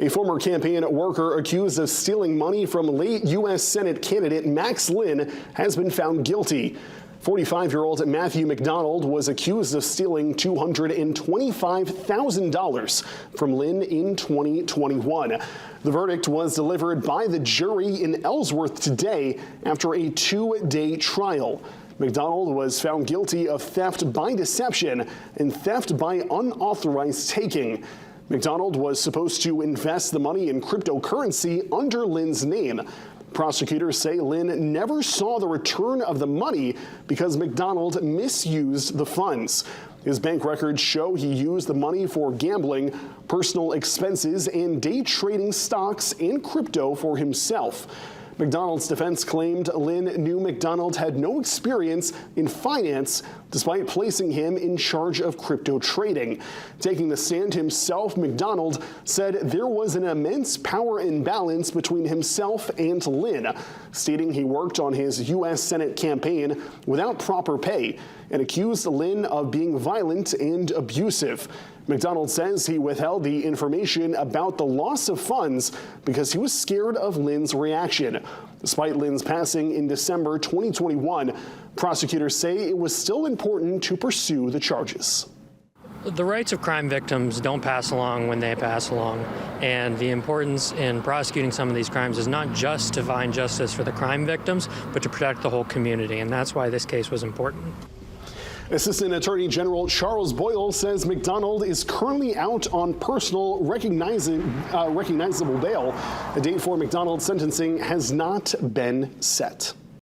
A former campaign worker accused of stealing money from late U.S. Senate candidate Max Linn has been found guilty. 45-year-old Matthew McDonald was accused of stealing $225,000 from Linn in 2021. The verdict was delivered by the jury in Ellsworth today after a 2-day trial. McDonald was found guilty of theft by deception and theft by unauthorized taking. McDonald was supposed to invest the money in cryptocurrency under Linn's name. Prosecutors say Linn never saw the return of the money because McDonald misused the funds. His bank records show he used the money for gambling, personal expenses, and day trading stocks and crypto for himself. McDonald's defense claimed Linn knew McDonald had no experience in finance despite placing him in charge of crypto trading. Taking the stand himself, McDonald said there was an immense power imbalance between himself and Linn, stating he worked on his U.S. Senate campaign without proper pay and accused Linn of being violent and abusive. McDonald says he withheld the information about the loss of funds because he was scared of Linn's reaction. Despite Linn's passing in December 2021, prosecutors say it was still important to pursue the charges. The rights of crime victims don't pass along when they pass along, and the importance in prosecuting some of these crimes is not just to find justice for the crime victims, but to protect the whole community, and that's why this case was important. Assistant Attorney General Charles Boyle says McDonald is currently out on personal recognizable bail. A date for McDonald's sentencing has not been set.